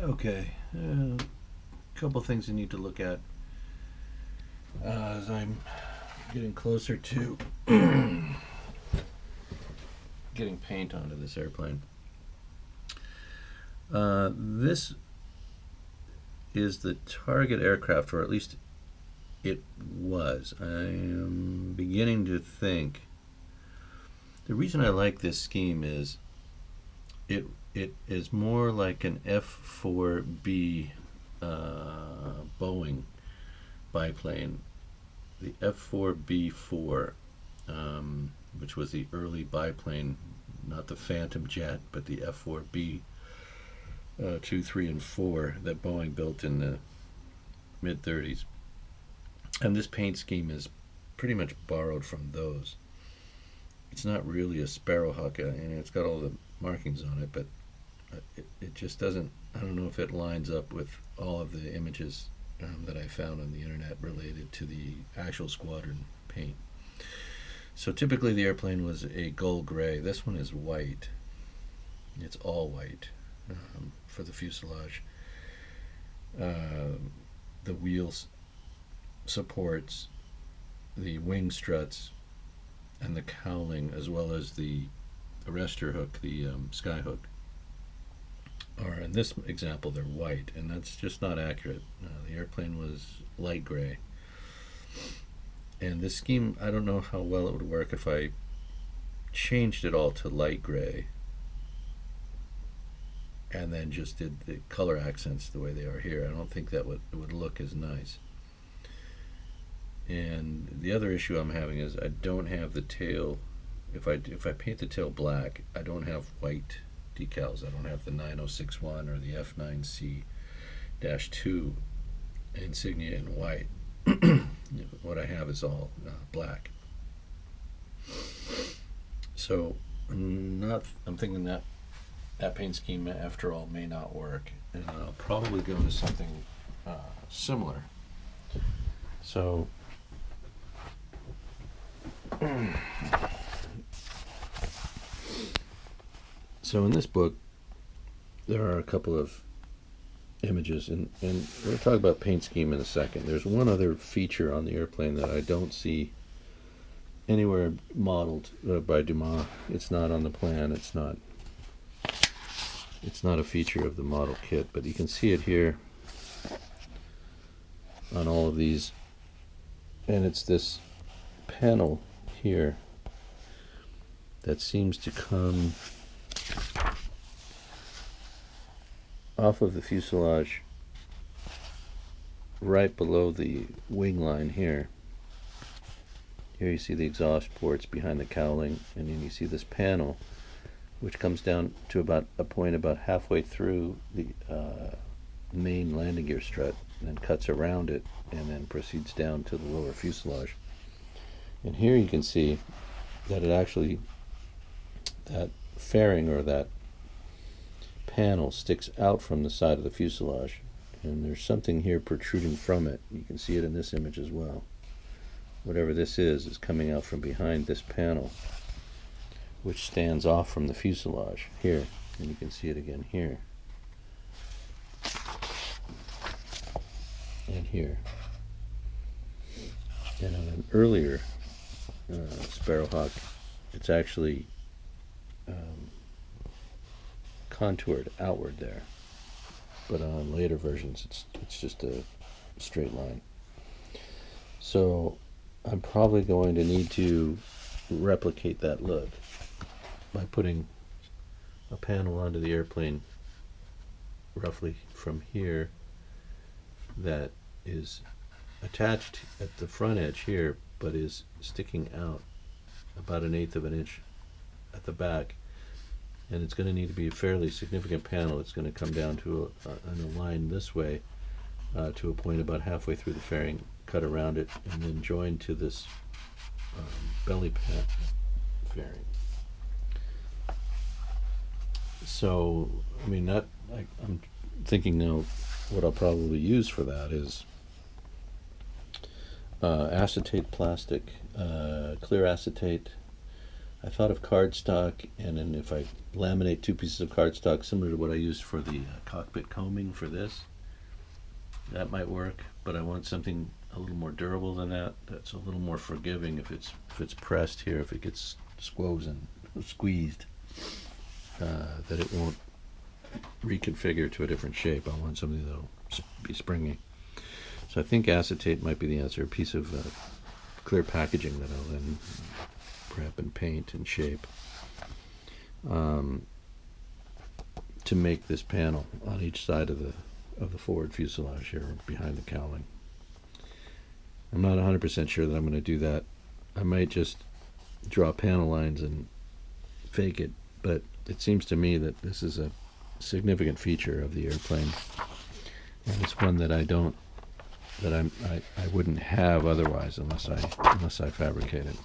Okay, a couple things you need to look at as I'm getting closer to getting paint onto this airplane. This is the target aircraft, or at least it was. I am beginning to think the reason I like this scheme is it is more like an F-4B Boeing biplane. The F-4B-4, which was the early biplane, not the Phantom jet, but the F-4B 2, 3, and 4 that Boeing built in the mid-30s. And this paint scheme is pretty much borrowed from those. It's not really a Sparrowhawk, and it's got all the markings on it, but it just doesn't, I don't know if it lines up with all of the images that I found on the internet related to the actual squadron paint. So typically the airplane was a gold gray. This one is white. It's all white for the fuselage. The wheels supports, the wing struts, and the cowling, as well as the arrestor hook, the sky hook, or in this example they're white, and that's just not accurate. The airplane was light gray, and this scheme, I don't know how well it would work if I changed it all to light gray and then just did the color accents the way they are here. I don't think that would look as nice. And the other issue I'm having is I don't have the tail. If I paint the tail black, I don't have white decals. I don't have the 9061 or the F9C-2 insignia in white. What I have is all black. So I'm thinking that paint scheme, after all, may not work, and I'll probably go to something similar. So in this book, there are a couple of images, and we're going to talk about paint scheme in a second. There's one other feature on the airplane that I don't see anywhere modeled by Dumas. It's not on the plan. It's not a feature of the model kit, but you can see it here on all of these, and it's this panel here that seems to come off of the fuselage right below the wing line here. Here you see the exhaust ports behind the cowling, and then you see this panel which comes down to about a point about halfway through the main landing gear strut, and then cuts around it and then proceeds down to the lower fuselage. And here you can see that it actually, that fairing or that panel sticks out from the side of the fuselage, and there's something here protruding from it. You can see it in this image as well. Whatever this is coming out from behind this panel, which stands off from the fuselage here, and you can see it again here and here. And on an earlier Sparrowhawk, it's actually contoured outward there, but on later versions it's just a straight line. So I'm probably going to need to replicate that look by putting a panel onto the airplane roughly from here that is attached at the front edge here, but is sticking out about 1/8 of an inch at the back, and it's going to need to be a fairly significant panel. It's going to come down to a line this way to a point about halfway through the fairing, cut around it, and then join to this belly pan fairing. So I mean, that I'm thinking now what I'll probably use for that is acetate plastic, clear acetate, I thought of cardstock, and then if I laminate 2 pieces of cardstock similar to what I used for the cockpit combing for this, that might work. But I want something a little more durable than that. That's a little more forgiving if it's pressed here, if it gets squeezed, that it won't reconfigure to a different shape. I want something that'll be springy. So I think acetate might be the answer. A piece of clear packaging that I'll then prep and paint and shape to make this panel on each side of the forward fuselage here behind the cowling. I'm not 100% sure that I'm going to do that. I might just draw panel lines and fake it, but it seems to me that this is a significant feature of the airplane, and it's one that I wouldn't have otherwise unless I fabricate it.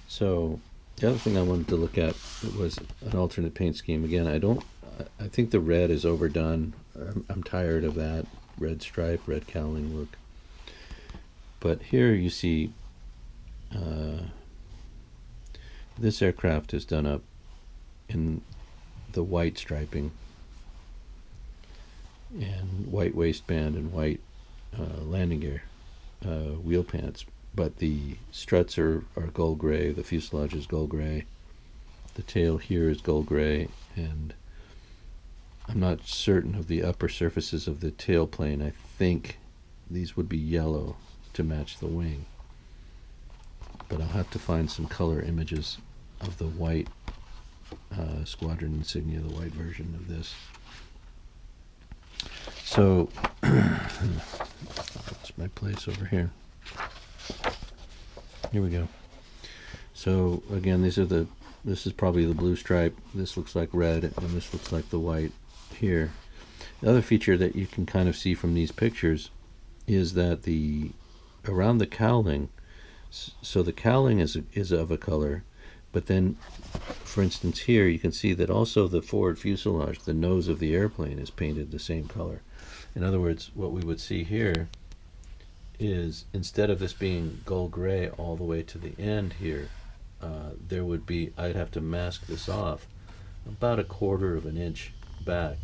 So the other thing I wanted to look at was an alternate paint scheme. Again, I think the red is overdone. I'm tired of that red stripe, red cowling look. But here you see this aircraft is done up in the white striping and white waistband and white landing gear wheel pants, but the struts are gold gray, the fuselage is gold gray, the tail here is gold gray, and I'm not certain of the upper surfaces of the tail plane. I think these would be yellow to match the wing, but I'll have to find some color images of the white squadron insignia, the white version of this. So that's my place over here. Here we go. So again, this is probably the blue stripe. This looks like red, and this looks like the white here. The other feature that you can kind of see from these pictures is that around the cowling, so the cowling is of a color, but then, for instance, here you can see that also the forward fuselage, the nose of the airplane, is painted the same color. In other words, what we would see here is, instead of this being gold gray all the way to the end here, there would be, I'd have to mask this off about 1/4 of an inch back,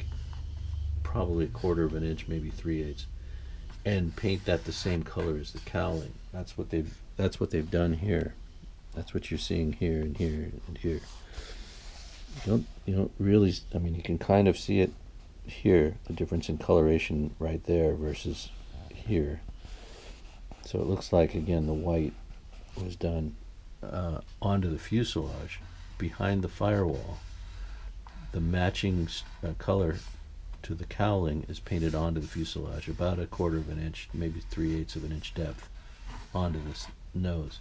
probably 1/4 of an inch, maybe 3/8, and paint that the same color as the cowling. That's what they've done here. That's what you're seeing here and here and here. You don't really, I mean, you can kind of see it here, the difference in coloration right there versus here. So it looks like, again, the white was done onto the fuselage behind the firewall. The matching color to the cowling is painted onto the fuselage, about 1/4 of an inch, maybe 3/8 of an inch depth onto this nose.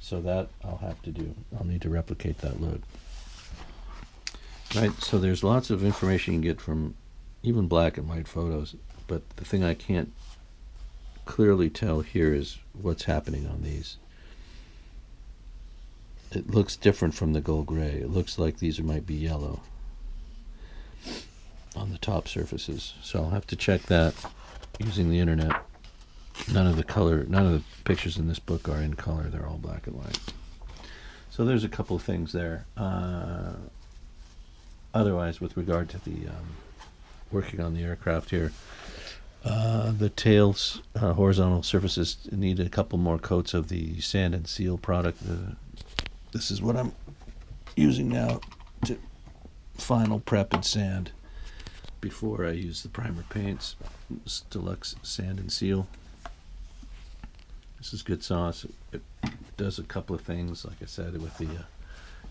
So that I'll have to do. I'll need to replicate that look. Right, so there's lots of information you can get from even black and white photos, but the thing I can't clearly tell here is what's happening on these. It looks different from the gold gray. It looks like these might be yellow on the top surfaces. So I'll have to check that using the internet. None of the pictures in this book are in color. They're all black and white. So there's a couple of things there. Otherwise, with regard to the working on the aircraft here, the tail's horizontal surfaces need a couple more coats of the sand and seal product. This is what I'm using now to final prep and sand before I use the primer paints. This Deluxe Sand and Seal. This is good sauce. It does a couple of things. Like I said, with the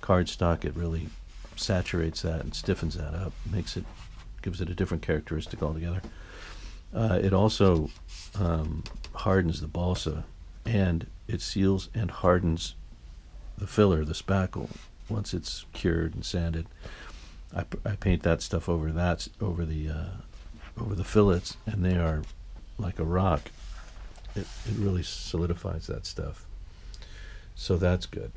cardstock, it really saturates that and stiffens that up, gives it a different characteristic altogether. It also hardens the balsa, and it seals and hardens the filler, the spackle, once it's cured and sanded. I paint that stuff over the fillets, and they are like a rock. It really solidifies that stuff, so that's good.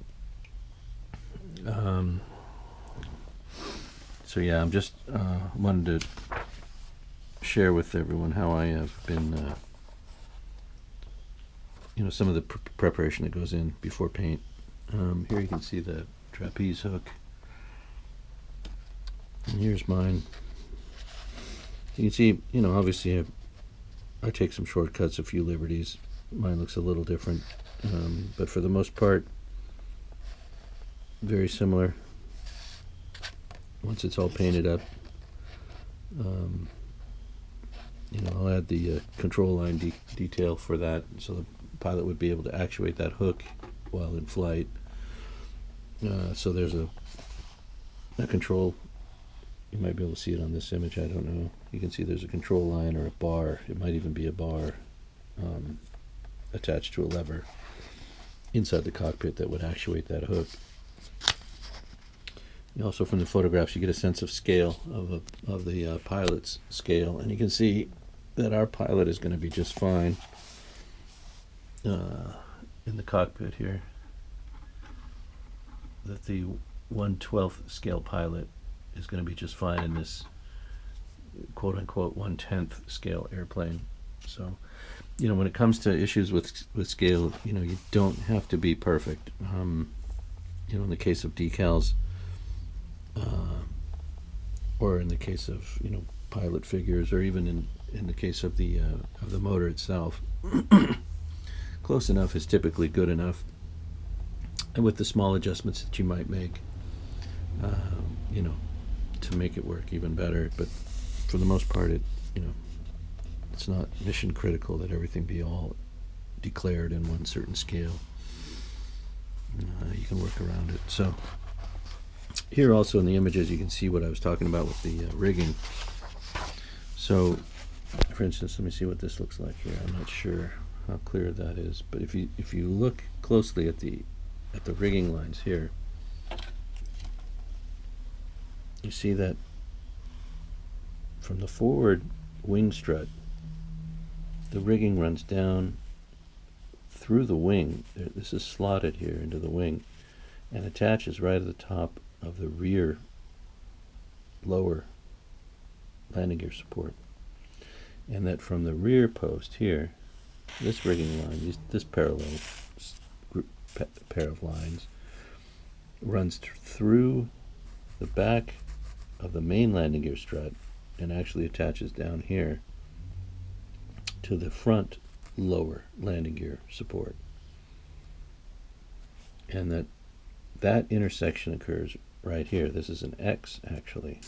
So yeah, I'm just wanted to share with everyone how I have been, some of the preparation that goes in before paint. Here you can see the trapeze hook. And here's mine. You can see, obviously I take some shortcuts, a few liberties. Mine looks a little different, but for the most part, very similar. Once it's all painted up, I'll add the control line detail for that, so the pilot would be able to actuate that hook while in flight. So there's a control. You might be able to see it on this image, I don't know. You can see there's a control line or a bar. It might even be a bar attached to a lever inside the cockpit that would actuate that hook. Also from the photographs you get a sense of scale, of the pilot's scale, and you can see that our pilot is going to be just fine in the cockpit here. That the 1/12 scale pilot is going to be just fine in this quote-unquote 1/10 scale airplane. So, when it comes to issues with scale, you don't have to be perfect. In the case of decals, or in the case of pilot figures, or even in the case of the motor itself, close enough is typically good enough. And with the small adjustments that you might make, to make it work even better. But for the most part, it's not mission critical that everything be all declared in one certain scale. You can work around it. So here also in the images you can see what I was talking about with the rigging. So for instance, let me see what this looks like here. I'm not sure how clear that is, but if you look closely at the rigging lines here, you see that from the forward wing strut, the rigging runs down through the wing. This is slotted here into the wing and attaches right at the top of the rear lower landing gear support. And that from the rear post here, this rigging line, this parallel pair of lines, runs through the back of the main landing gear strut and actually attaches down here to the front lower landing gear support. And that intersection occurs right here. This is an X actually.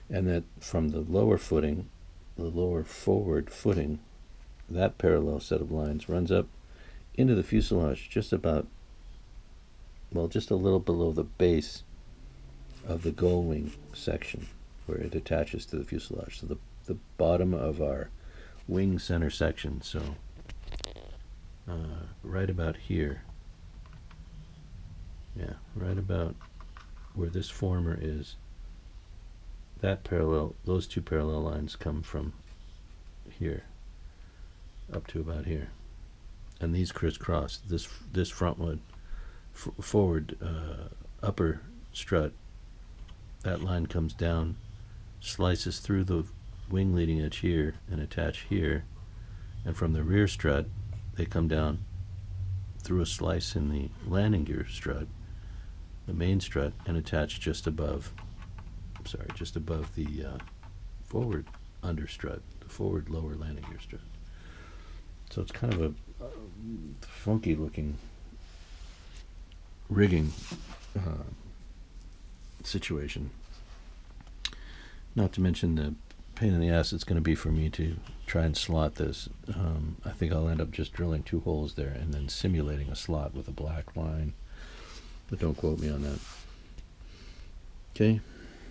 And that from the lower footing, the lower forward footing, that parallel set of lines runs up into the fuselage just about, just a little below the base of the gull wing section where it attaches to the fuselage. So the bottom of our wing center section. So right about here. Yeah, right about where this former is. Those two parallel lines come from here up to about here, and these crisscross. This front one, forward upper strut, that line comes down, slices through the wing leading edge here and attach here, and from the rear strut they come down through a slice in the landing gear strut, the main strut, and attach just above the forward understrut, the forward lower landing gear strut. So it's kind of a funky looking rigging situation. Not to mention the pain in the ass it's going to be for me to try and slot this. I think I'll end up just drilling 2 holes there and then simulating a slot with a black line, but don't quote me on that. Okay.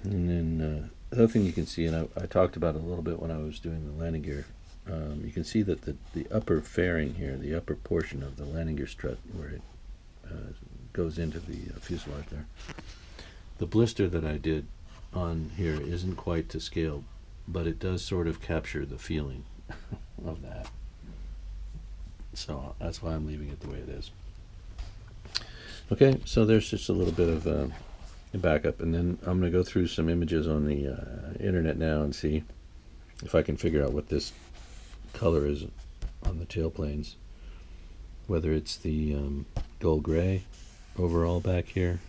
And then the other thing you can see, and I talked about it a little bit when I was doing the landing gear, you can see that the upper fairing here, the upper portion of the landing gear strut where it goes into the fuselage there, the blister that I did on here isn't quite to scale, but it does sort of capture the feeling of that. So that's why I'm leaving it the way it is. Okay, so there's just a little bit of backup, and then I'm going to go through some images on the internet now and see if I can figure out what this color is on the tail planes. whether it's the gold gray overall back here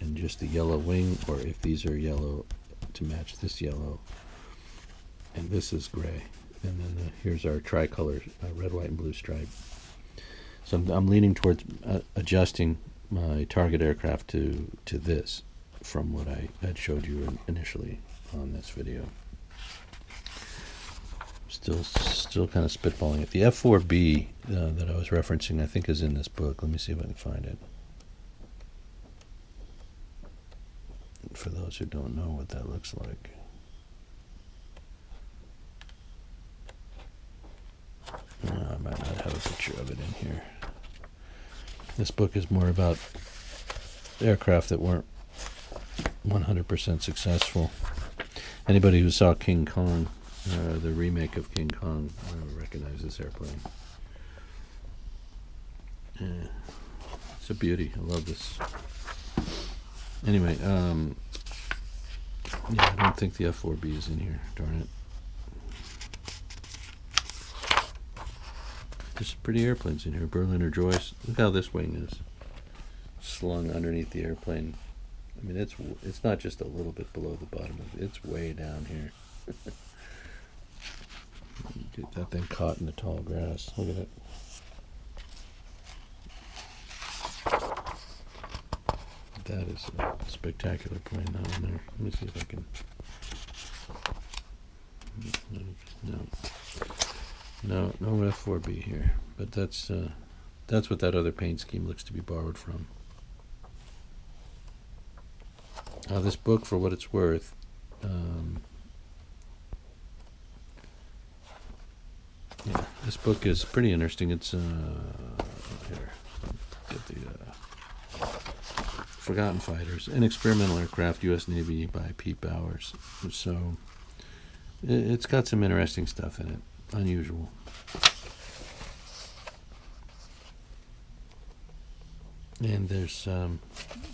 and just the yellow wing, or if these are yellow to match this yellow, and this is gray, and then here's our tricolor red, white, and blue stripe. So I'm leaning towards adjusting my target aircraft to this from what I had showed you initially on this video. Still kind of spitballing it. The F4B that I was referencing, I think, is in this book. Let me see if I can find it. For those who don't know what that looks like. I might not have a picture of it in here. This book is more about aircraft that weren't 100% successful. Anybody who saw King Kong, the remake of King Kong, recognize this airplane. Yeah, it's a beauty. I love this. Anyway, yeah, I don't think the F4B is in here. Darn it. There's some pretty airplanes in here. Berliner Joyce. Look how this wing is slung underneath the airplane. I mean, it's not just a little bit below the bottom of it. It's way down here. Get that thing caught in the tall grass. Look at it. That is a spectacular plane down there. Let me see if I can. No F4B here. But that's what that other paint scheme looks to be borrowed from. This book, for what it's worth, yeah, this book is pretty interesting. It's here. Get the Forgotten Fighters, an experimental aircraft, U.S. Navy by Pete Bowers. So it's got some interesting stuff in it, unusual. And there's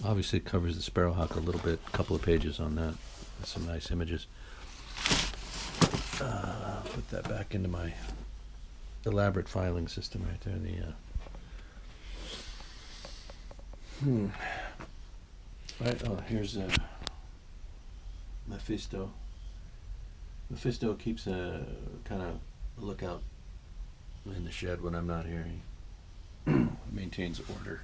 obviously it covers the Sparrowhawk a little bit, a couple of pages on that. Some nice images. Put that back into my elaborate filing system right there. Right. Oh, here's Mephisto. Mephisto keeps a kind of lookout in the shed when I'm not here. He maintains order.